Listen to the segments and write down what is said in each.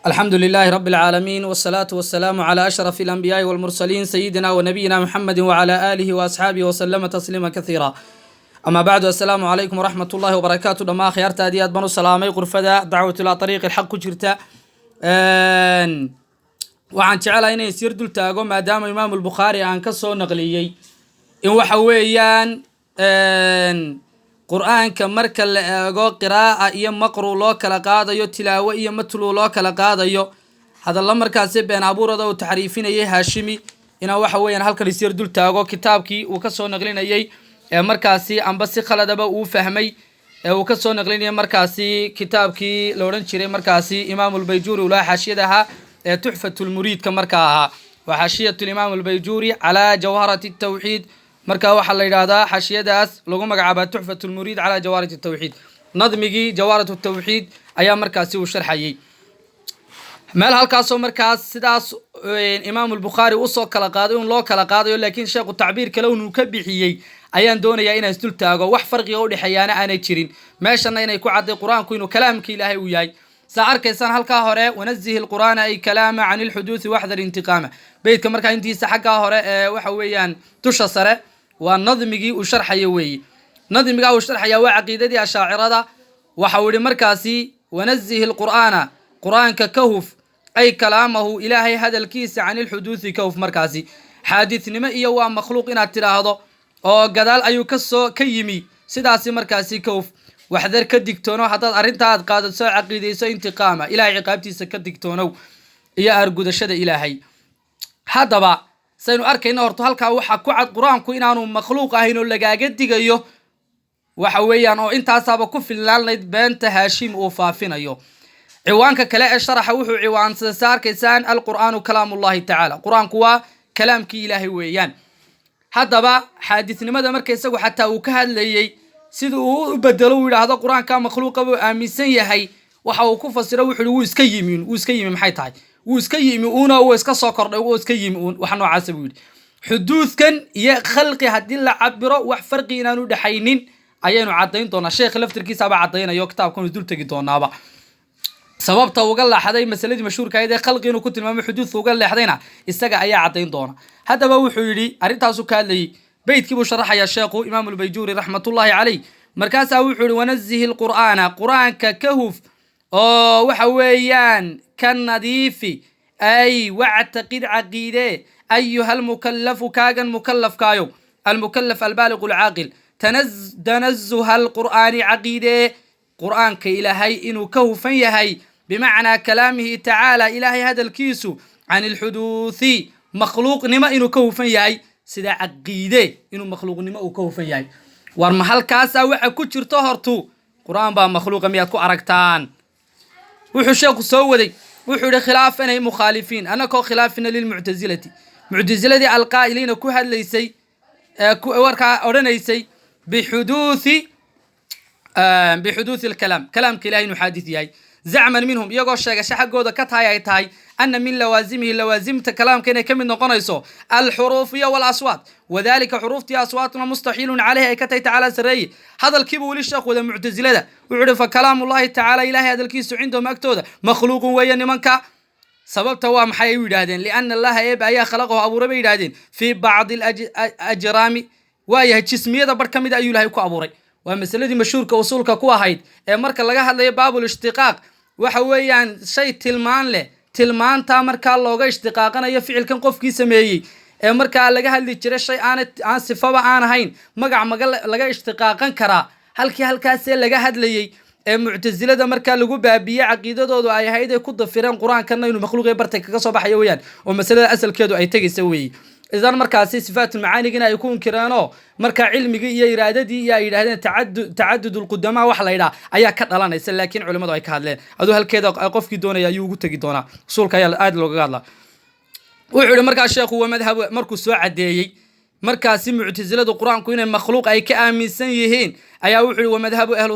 الحمد لله رب العالمين والصلاة والسلام على أشرف الأنبياء والمرسلين سيدنا ونبينا محمد وعلى آله وأصحابه وسلم تسليما كثيرا. أما بعد، السلام عليكم ورحمة الله وبركاته. لما خيرت أديات بنو سلامي غرفة دعوة إلى طريق الحق جرتا وعن تعالى إنه يصير دول تاجو ما دام إمام البخاري عن كسو نقليي إن وحويان قرآن كمرك جو قراءة إيا مقرو لو كلا قاديو تلاوة إيا متلو لو كلا قاديو هذا الأمر كاسب بين أبو رضا وتحريفين إيه هاشمي إن وحويان هالك يصير دول تاجو كتابكي وكسو نقلين إيه markaasi amba si khaladaba uu fahmay uu ka soo naqlinay markaasi kitaabkii la oran jiray markaasi Imam al-Bayjuri ula xashiyadaha tuhfatul murid ka markaa wa xashiyatul Imam al-Bayjuri ala jawharat at-tawhid markaa waxa la yiraahdaa xashiyadaas lagu magacaabo tuhfatul murid ala jawharat at-tawhid nadmigi jawharat at-tawhid ayaa markaasi uu sharxayay meel halkaas oo markaas sidaas Imam al-Bukhari uu soo kala qaaday in loo kala qaadayo laakiin sheekhu tacbiir kale uu ka bixiyay ayaan doonayaa inaan isdul taago wax farqiga u dhaxeeyana aanay jirin meeshana inay ku caday quraanku inuu kalaamka Ilaahay uu yahay saarkaysan halka hore wanazih al-qur'ana ay kalaama aan al-huduth wahdar intiqama beedka marka intiisa xagga hore waxa weeyaan tusha sare waa nadmigi uu sharxayo weey nadmiga uu sharxayo waa aqeedadii ashaacirada waxa uu markaasi wanazih al-qur'ana quraanka kahuf ay kalaamahu Ilaahay hadalkiisa aan al-huduth kahuf markaasi xaadithnimo iyo waa makhluuq inaad tiraahdo oo gadaal ayuu ka yimi sidaasi markaasi koof waxdar ka digtoono hadaad arinta aad qaadato aqeedayso intiqaama Ilaahay ciqaabtiisa ka digtoono iyo argudashada Ilaahay hadaba saynu arkayna horto halka waxa ku cad quraanku inaanu makhluuq ahayn oo lagaaga digayo waxa weeyaan oo intaasaba ku filnaanayd beenta Haashim oo faafinayo ciwaanka kale ee sharaxa wuxuu ciwaansada saarkaysaan al-Qur'aanu kalaamullaahi ta'ala quraanku waa kalaamkii Ilaahay weeyaan hadaba xaadithnimada markay isagu xataa uu ka hadlayay sidoo uu u bedelo uu yiraahdo quraanka makhluuqa uu aaminsan yahay waxa uu ku fasiro wuxuu iska yimi maxay tahay uu iska yimi una uu iska soo kordhay uu iska yimi wax noocaas uu yiri xuduudkan iyo khalqi hadii la cabiro wax farqi inaanu dhaxaynin ayaynu cadeyn doonaa sheekh laftirkiisa ba cadeynayo kitaabkan dul tagi doonaaba sababta uga laaxaday masaladii mashhuurka ah ee khalqi inuu ku tilmaamo xuduudka uga leexdayna isaga ayaa cadeyn doona hadaba wuxuu yiri arintaas uu ka hadlayay beedkii buu sharaxaya sheekhu Imam al-Bayjuri rahmatullahi alayhi markaas wuxuu yiri wanazih al-Qur'ana quraanka kahuf oo waxa weeyaan kan nadiifi ay wa'taqid aqide ayuha al-mukallaf kaagan mukallafkaayo al-mukallaf al-baligh al-aqil tanazzuha al-Qur'ani aqide quraanka Ilaahay inuu ka hufan yahay بمعنى كلامه تعالى إلهي هذا الكيسو عن الحدوث مخلوق نما إنه كوفن ياي سيدا عقيدة إنه مخلوق نما وكوفن ياي والمحل كاسا وحا كتير طهرتو قرآن با مخلوق مياتكو أركتان وحو شيخ سودي وحو خلافنا مخالفين أنا كو خلافنا للمعتزلة معتزلة القائلين كو هاد ليسي كو وركا أورانيسي بحدوث الكلام كلام كلاهي نحادث ياي زعما منهم يقول شيء حقوده كتاي تاي أن من لوازمه لوازم كلام كنا كم نقنيسو الحروفية والأصوات وذلك حروف أصواتنا مستحيل عليها كتاي تعالى سري هذا الكيبو للشيخ وذا معتزلة ده وعرف كلام الله تعالى إلهي هذا الكيس عنده مكتوب مخلوق ويا منك سبب توام حي ولادين لأن الله يبقى خلقه أبو ربي ولادين في بعض الأجرام ويا جسمية بركم إذا أيها يكو أبو ربي ومثل دي مشهور كوصولك كوا هيد مركا لغا هادلay باب الاشتقاق waxa weeyaan shay tilmaan leh tilmaanta marka looga ishtiqaaqanayo ficilkan qofkii sameeyay marka laga hadli jiray shay aan sifaba aan ahayn magac laga ishtiqaaqan kara halkaas laga hadlayay mu'tazilada marka lagu baabiyay aqeedadoodu ay ahayd ku dafireen quraankan inuu makhluuq ee bartay kaga soo baxayo weeyaan oo masalada asalkeedu ay tagaysa weey إذن مركاسي صفات المعاني جنا يكون كرانو مركا علمي يا إرادتي يا إرادة تعدد القدماء وحلا أيا كتلنا لكن علماء ضايق هذا هذو هالكذا قف كدونا يا يوجو تجدونا صول كيا آدل وقالا وعلى مركا الشيخ هو مذهب مركو سعد داي مركاسي معتزلة القرآن كونه مخلوق أي كأمين سنيهين أيا وعلى ومذهب أهل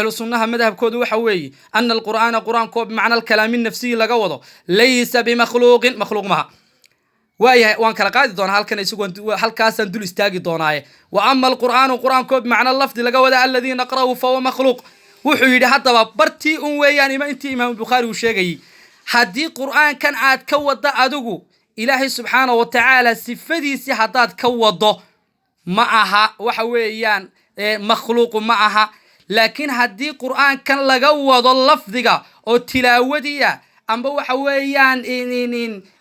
السنة مذهب كود وحوي أن القرآن كود بمعنى الكلام النفسي لجوضه ليس بمخلوق معه وان كلا قادي دون halkan isugu halkaasan dul istaagi doonaaye wa amma al-qur'aan koob macna lafdi laga wada alladina qara'u fa huwa makhluuq wuxuu yiri hadaba bartii un weeyaan intii Imam Bukhari uu sheegay haddii qur'aankan aad ka wada adigu ilaahay subxaanahu watacaala sifadiisii haddaad ka wado ma aha waxa weeyaan makhluuqu ma aha. laakiin haddii qur'aankan laga wado lafdiga oo tilaawadii ah amba waxa weeyaan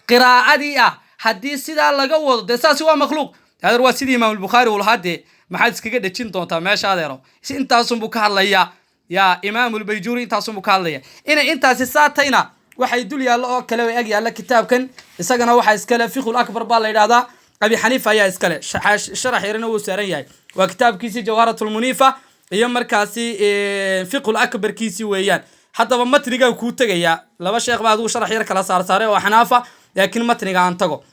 qiraa'adii ah haddii sidaa laga wado dee saasi waa makhluuq. adeer waa sidii imaam albukhaari uu lahaa dee maxaad iskaga dhejin doontaa meesha adeero intaasunbuu ka hadlayaa yaa imaam albayjuuri intaasunbuu ka hadlaya inay intaasi saatayna waxay dul yaallo oo kale way ag yaalla kitaabkan isagana waxaa iskale fiqhul akbar baa la yidhahdaa abi xaniifa ayaa iskale sharax yarina wuu saaran yahay waa kitaabkiisii jawharatul muniifa iyo markaasi fiqhul akbarkiisii weeyaan. haddaba matnigaan kuu tegayaa laba sheekh baa adigu sharax yar kala saarsaaray oo xanaafa laakiin matniga aan tago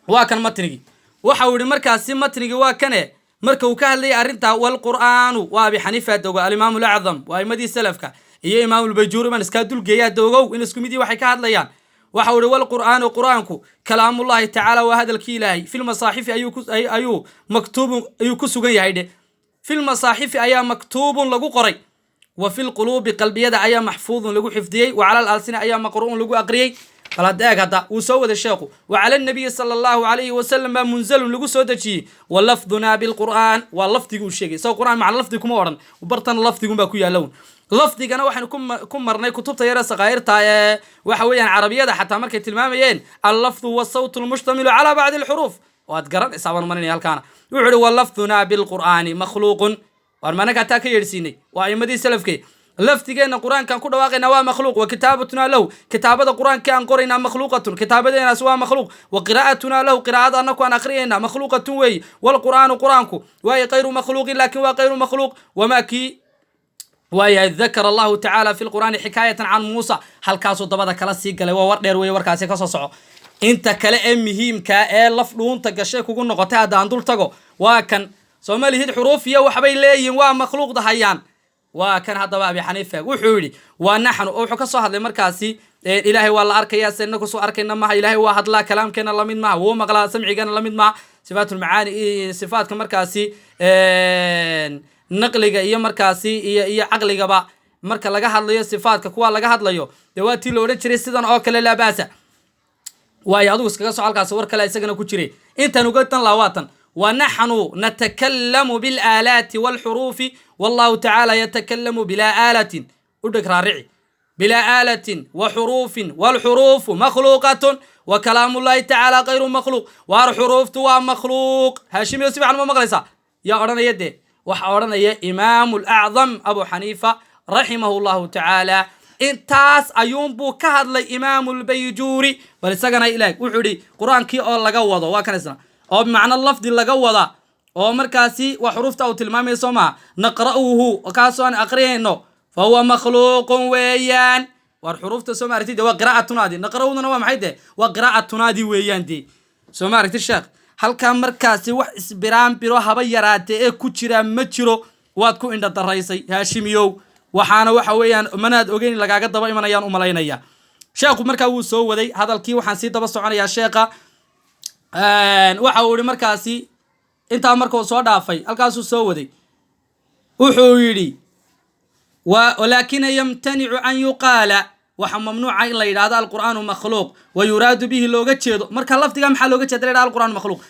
waa kan matnigii waxa uu yidhi markaasi matnigii waa kane marka uu ka hadlayay arrintaa walqur'aanu waa abi xaniifa dogo alimaamu alacdam waa aimadii salafka iyo imaam albayjuuri baan iskaa dulgeeyaa dogow in isku midii waxay ka hadlayaan. waxa uu yidhi walqur'aanu qur'aanku kalaamullahi tacaala waa hadalkii ilaahay filmasaaxifi ayuu maktuubun ayuu ku sugan yahay dhe filmasaaxifi ayaa maktuubun lagu qoray wa filquluubi qalbiyada ayaa maxfuudun lagu xifdiyey wa cala alalsina ayaa maqru'un lagu aqriyey. bal hadda eeg hadda wuu soo wada sheekhu wa cala nabiyi sala allahu calayhi wasalam baa munzalun lagu soo dejiyey wa lafdunaa bilqur'aan waa lafdiguu sheegay isagoo qur'aan macna lafdi kuma odhan bartana lafdigunbaa ku yaalown. lafdigana waxaynu ku marnay kutubta yare saqaa'irta ee waxa weeyaan carabiyada xataa markay tilmaamayeen allafdu wasawtu lmushtamilu calaa bacdi alxuruuf waad garanaysaa baan marinaya halkaana wuxuu ihi walafdunaa bilqur'aani makhluuqun waan managa taa ka yeedhsiinay waa aimadii salafkee laftigeenna qur'aankaan ku dhawaaqaynaa waa makhluuq wa kitaabatunaa lahu kitaabada qur'aanka aan qoraynaa makhluuqatun kitaabadeenaas waa makhluuq wa qiraa'atunaa lahu qiraa'ada annaku aan akhriyaynaa makhluuqatun weeye walqur'aanu qur'aanku waaye kayru makhluuqin laakin waa kayru makhluuq wamaa kii waayahay dakara allahu tacaala fi lqur'aani xikaayatan can muusa halkaasuu dabada kala sii galay waa war dheer weeye warkaasi kasoo soco. inta kale ee muhiimkaa ee laf dhuunta gashay kugu noqotay haddaan dul tago waa kan sooma lihid xuruufiya waxbay leeyihin waa makhluuqda hayaan waa kan haddaba abi xaniifa wuxuu yidhi waa naxnu oo wuxuu ka soo hadlay markaasi ilaahay waa la arkayaa sena kusoo arkayna maha ilaahay waa hadlaa kalaamkeena lamid maha wuu maqlaa samcigeena lamid maha sifaatulmacaani sifaatka markaasi naqliga iyo markaasi iyo caqligaba marka laga hadlayo sifaatka kuwa laga hadlayo dee waa tii la odhan jiray sidan oo kale laa baasa waayo adigu iskaga soo halkaas war kale isagana ku jiray intaan uga tan lawaatan ونحن نتكلم بالآلات والحروف والله تعالى يتكلم بلا آلة ودك رارعي بلا آلة وحروف والحروف مخلوقة وكلام الله تعالى غير مخلوق والحروف توا مخلوق هاشم يوسف عن مغلسة يا أرنا يدي وحورنا يا إمام الأعظم أبو حنيفة رحمه الله تعالى intaas ayuunbuu ka hadlay imaamu lbayjuuri bal isagana ilaah wuxuu yidhi qur-aankii oo laga wado waa kan isna oo bimacna lafdi laga wada oo markaasi waa xuruufta uu tilmaamay soo maa naqra'uhu kaasoo aan aqriyayno fa huwa makhluuqun weeyaan war xuruufta soo maartid waa qiraa'atunaadi naqra'uhuna waa maxay de waa qiraa'atunaadi weeyaan de soo maartid sheekh halka markaasi wax isbiraan biro haba yaraatee ee ku jira ma jiro waad ku indha daraysay haashimiyow waxaana waxa weeyaan manaad ogeyn lagaaga daba imanayaan u malaynaya sheekhu markaa wuu soo waday hadalkii waxaan sii daba soconayaa sheekha waxa uu yidhi markaasi intaa markuu soo dhaafay halkaasuu soo waday wuxuu yidhi walaakina yamtanicu an yuqaala waxa mamnuuca in la yidhaahdo alqur'aanu makhluuq wa yuraadu bihi looga jeedo marka lafdiga maxaa looga jeeda la yidhahdo alqur'aanu makhluuq